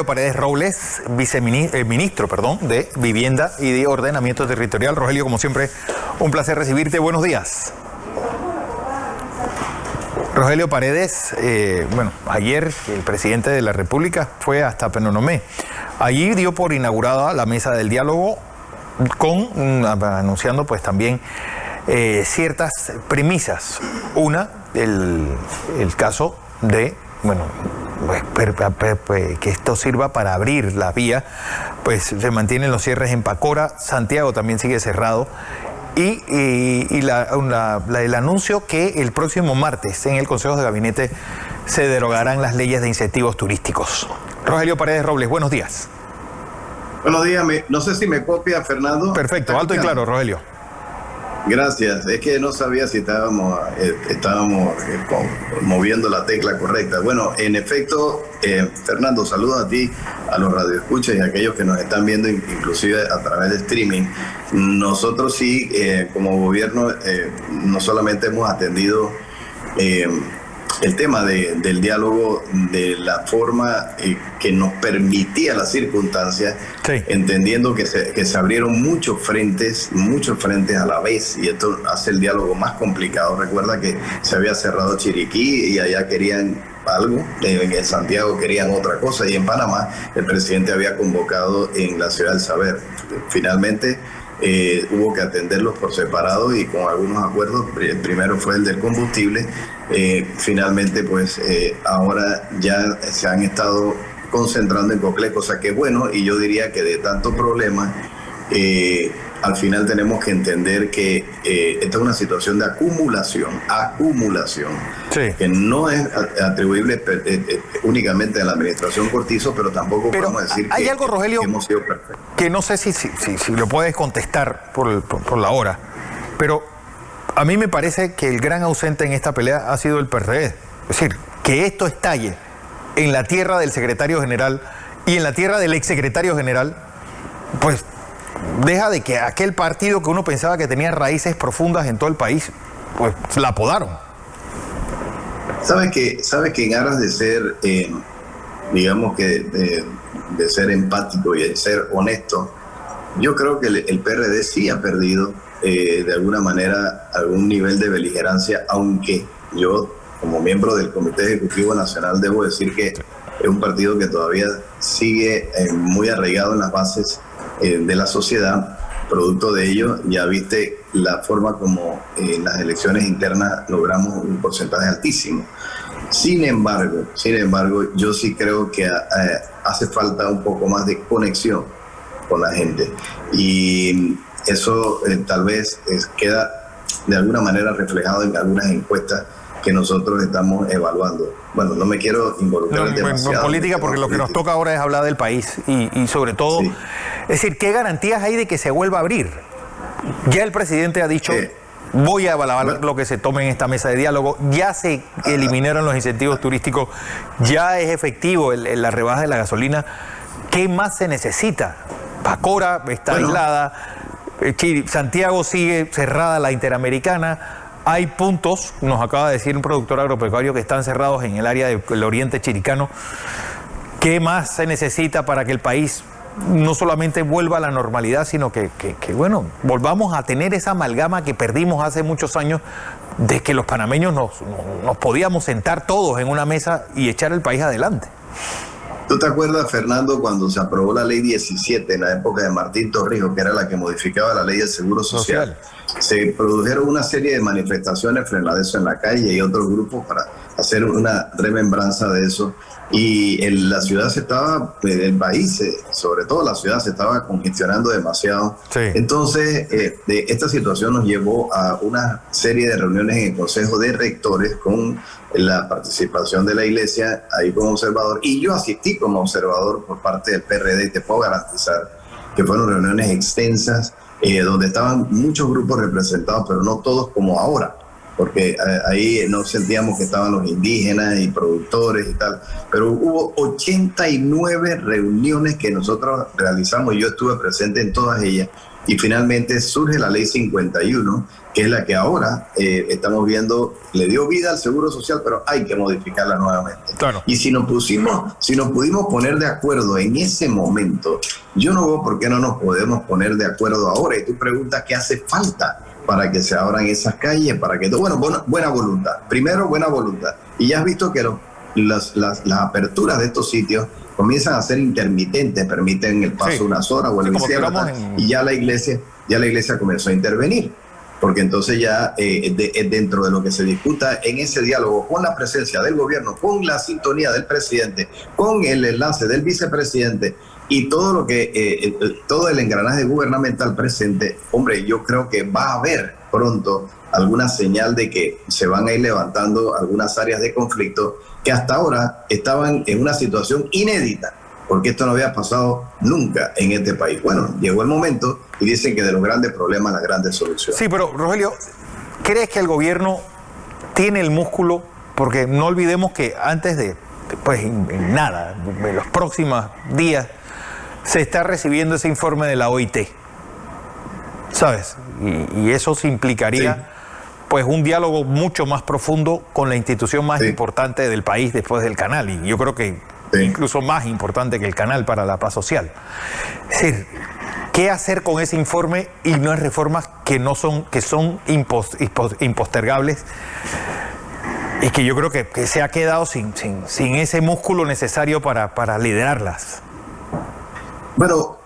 Paredes Robles, viceministro de Vivienda y de Ordenamiento Territorial. Rogelio, como siempre, un placer recibirte. Buenos días. Rogelio Paredes, ayer el presidente de la República fue hasta Penonomé. Allí dio por inaugurada la mesa del diálogo anunciando pues también ciertas premisas. Una, el caso de, que esto sirva para abrir la vía, pues se mantienen los cierres en Pacora, Santiago también sigue cerrado, y el anuncio que el próximo martes en el Consejo de Gabinete se derogarán las leyes de incentivos turísticos. Rogelio Paredes Robles, buenos días. Buenos días, no sé si me copia Fernando. Perfecto, alto y claro, Rogelio. Gracias, es que no sabía si estábamos moviendo la tecla correcta. Bueno, en efecto, Fernando, saludos a ti, a los radioescuchas y a aquellos que nos están viendo inclusive a través de streaming. Nosotros sí, como gobierno, no solamente hemos atendido el tema del diálogo de la forma que nos permitía las circunstancias, sí, entendiendo que se abrieron muchos frentes a la vez, y esto hace el diálogo más complicado. Recuerda que se había cerrado Chiriquí y allá querían algo, en Santiago querían otra cosa, y en Panamá el presidente había convocado en la Ciudad del Saber. Finalmente hubo que atenderlos por separado y con algunos acuerdos. El primero fue el del combustible. Finalmente, pues ahora ya se han estado concentrando en Coclé, cosa que es bueno, y yo diría que de tanto problema, al final tenemos que entender que esta es una situación de acumulación, sí, que no es atribuible únicamente a la administración Cortizo, pero tampoco podemos decir hay que, algo, Rogelio, que hemos sido perfectos. Que no sé si lo puedes contestar por la hora, pero a mí me parece que el gran ausente en esta pelea ha sido el PRD. Es decir, que esto estalle en la tierra del secretario general y en la tierra del exsecretario general, pues deja de que aquel partido que uno pensaba que tenía raíces profundas en todo el país, pues la apodaron. ¿Sabes que en aras de ser, digamos que de ser empático y de ser honesto, yo creo que el PRD sí ha perdido de alguna manera algún nivel de beligerancia, aunque yo, como miembro del Comité Ejecutivo Nacional, debo decir que es un partido que todavía sigue muy arraigado en las bases de la sociedad. Producto de ello, ya viste la forma como en las elecciones internas logramos un porcentaje altísimo. Sin embargo, yo sí creo que hace falta un poco más de conexión con la gente, y eso tal vez queda de alguna manera reflejado en algunas encuestas que nosotros estamos evaluando. Bueno, no me quiero involucrar demasiado en política, porque lo que nos toca ahora es hablar del país y sobre todo, sí, es decir, ¿qué garantías hay de que se vuelva a abrir? Ya el presidente ha dicho, voy a evaluar lo que se tome en esta mesa de diálogo, ya se eliminaron los incentivos turísticos, ya es efectivo la rebaja de la gasolina. ¿Qué más se necesita? Pacora está aislada, Santiago sigue cerrada, la Interamericana. Hay puntos, nos acaba de decir un productor agropecuario, que están cerrados en el área del oriente chiricano. ¿Qué más se necesita para que el país no solamente vuelva a la normalidad, sino que volvamos a tener esa amalgama que perdimos hace muchos años, de que los panameños nos podíamos sentar todos en una mesa y echar el país adelante? ¿Tú te acuerdas, Fernando, cuando se aprobó la ley 17 en la época de Martín Torrijos, que era la que modificaba la ley del Seguro Social? Se produjeron una serie de manifestaciones frente a eso en la calle y otros grupos para hacer una remembranza de eso. Y la ciudad el país, sobre todo la ciudad, se estaba congestionando demasiado. Sí. Entonces, esta situación nos llevó a una serie de reuniones en el Consejo de Rectores con la participación de la Iglesia, ahí como observador, y yo asistí como observador por parte del PRD, y te puedo garantizar que fueron reuniones extensas, donde estaban muchos grupos representados, pero no todos como ahora, porque ahí no sentíamos que estaban los indígenas y productores y tal, pero hubo 89 reuniones que nosotros realizamos y yo estuve presente en todas ellas, y finalmente surge la ley 51, que es la que ahora estamos viendo, le dio vida al Seguro Social, pero hay que modificarla nuevamente. Claro. Y si nos pudimos poner de acuerdo en ese momento, yo no veo por qué no nos podemos poner de acuerdo ahora. Y tú preguntas qué hace falta para que se abran esas calles, para que... Bueno, buena voluntad. Primero, buena voluntad. Y ya has visto que las aperturas de estos sitios comienzan a ser intermitentes, permiten el paso unas horas o el y ya la iglesia comenzó a intervenir, porque entonces ya dentro de lo que se discuta en ese diálogo con la presencia del gobierno, con la sintonía del presidente, con el enlace del vicepresidente y todo lo que todo el engranaje gubernamental presente, hombre, yo creo que va a haber pronto alguna señal de que se van a ir levantando algunas áreas de conflicto que hasta ahora estaban en una situación inédita, porque esto no había pasado nunca en este país. Bueno, llegó el momento y dicen que de los grandes problemas las grandes soluciones. Sí, pero Rogelio, ¿crees que el gobierno tiene el músculo? Porque no olvidemos que antes de, pues en nada, en los próximos días, se está recibiendo ese informe de la OIT, ¿sabes? Y eso se implicaría... Sí. Pues un diálogo mucho más profundo con la institución más importante del país después del canal, y yo creo que incluso más importante que el canal para la paz social. Es decir, ¿qué hacer con ese informe y no hay reformas que son impostergables y que yo creo que se ha quedado sin ese músculo necesario para liderarlas? Bueno,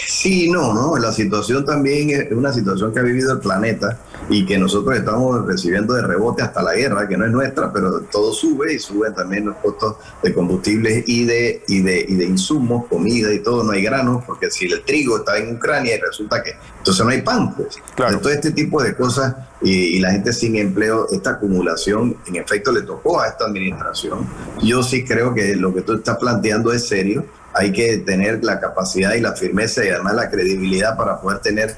sí y no, la situación también es una situación que ha vivido el planeta y que nosotros estamos recibiendo de rebote hasta la guerra, que no es nuestra, pero todo sube y suben también los costos de combustibles y de insumos, comida y todo. No hay granos, porque si el trigo está en Ucrania y resulta que entonces no hay pan, pues. Claro. Todo este tipo de cosas y la gente sin empleo, esta acumulación en efecto le tocó a esta administración. Yo sí creo que lo que tú estás planteando es serio. Hay que tener la capacidad y la firmeza y además la credibilidad para poder tener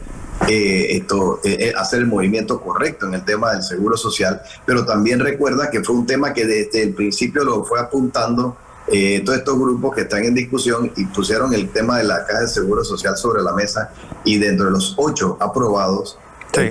hacer el movimiento correcto en el tema del seguro social, pero también recuerda que fue un tema que desde el principio lo fue apuntando todos estos grupos que están en discusión y pusieron el tema de la caja de seguro social sobre la mesa, y dentro de los 8 aprobados,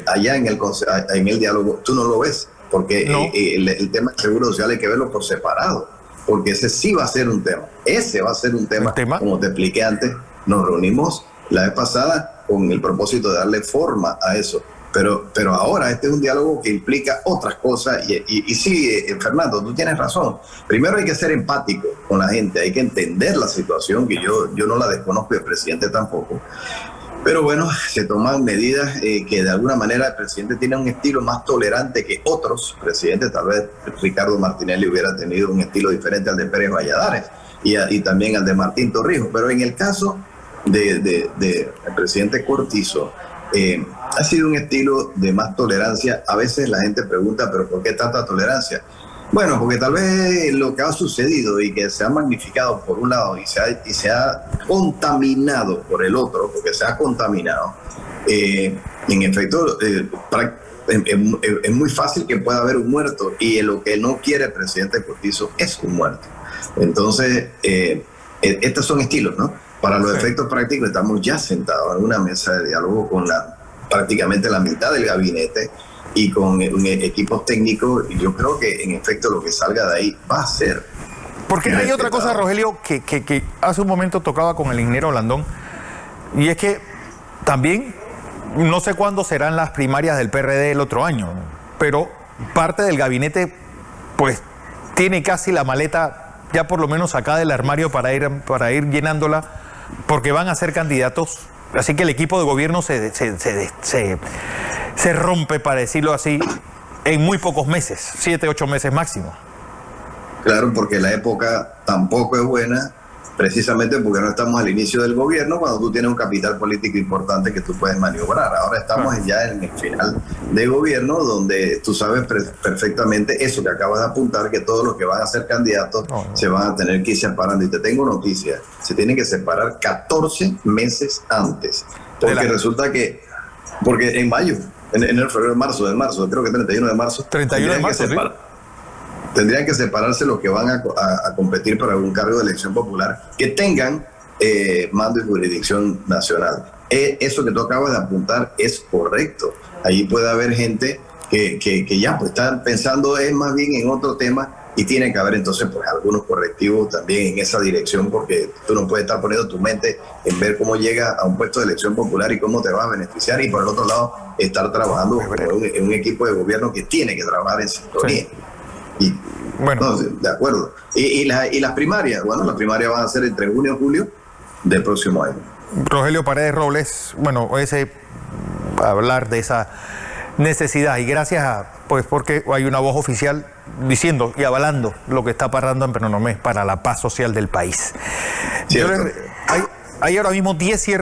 allá en el diálogo, tú no lo ves, porque no. El tema del seguro social hay que verlo por separado, porque ese sí va a ser un tema. Ese va a ser un tema, como te expliqué antes. Nos reunimos la vez pasada con el propósito de darle forma a eso. Pero ahora este es un diálogo que implica otras cosas. Y sí, Fernando, tú tienes razón. Primero hay que ser empático con la gente. Hay que entender la situación, que yo no la desconozco y el presidente tampoco. Pero bueno, se toman medidas que de alguna manera el presidente tiene un estilo más tolerante que otros presidentes. Tal vez Ricardo Martinelli hubiera tenido un estilo diferente al de Pérez Valladares y también al de Martín Torrijos. Pero en el caso del presidente Cortizo, ha sido un estilo de más tolerancia. A veces la gente pregunta, ¿pero por qué tanta tolerancia? Bueno, porque tal vez lo que ha sucedido y que se ha magnificado por un lado y se ha contaminado por el otro, porque se ha contaminado, en efecto, es muy fácil que pueda haber un muerto, y lo que no quiere el presidente Cortizo es un muerto. Entonces, estos son estilos, ¿no? Para los efectos prácticos estamos ya sentados en una mesa de diálogo con prácticamente la mitad del gabinete y con equipos técnicos, y yo creo que en efecto lo que salga de ahí va a ser... Porque hay otra cosa, Rogelio, que hace un momento tocaba con el ingeniero Blandón, y es que también no sé cuándo serán las primarias del PRD el otro año, pero parte del gabinete pues tiene casi la maleta ya por lo menos acá del armario para ir llenándola, porque van a ser candidatos. Así que el equipo de gobierno se rompe, para decirlo así, en muy pocos meses, 7, 8 meses máximo. Claro, porque la época tampoco es buena, precisamente porque no estamos al inicio del gobierno, cuando tú tienes un capital político importante que tú puedes maniobrar. Ahora estamos ya en el final de gobierno, donde tú sabes perfectamente eso que acabas de apuntar, que todos los que van a ser candidatos se van a tener que ir separando. Y te tengo noticias, se tienen que separar 14 meses antes, porque resulta que, porque en mayo, en enero, febrero, marzo, creo que 31 de marzo, 31 de marzo, tendrían que separarse los que van a competir para algún cargo de elección popular que tengan mando y jurisdicción nacional. eso que tú acabas de apuntar es correcto. Ahí puede haber gente que ya pues están pensando es más bien en otro tema, y tiene que haber entonces pues algunos correctivos también en esa dirección, porque tú no puedes estar poniendo tu mente en ver cómo llega a un puesto de elección popular y cómo te va a beneficiar, y por el otro lado estar trabajando en un equipo de gobierno que tiene que trabajar en sintonía. Sí. Y bueno, no, de acuerdo. Y las primarias, bueno, las primarias van a ser entre junio y julio del próximo año. Rogelio Paredes Robles, bueno, hablar de esa necesidad, y gracias a, pues porque hay una voz oficial diciendo y avalando lo que está pasando en Penonomé para la paz social del país. Hay ahora mismo 10 cierres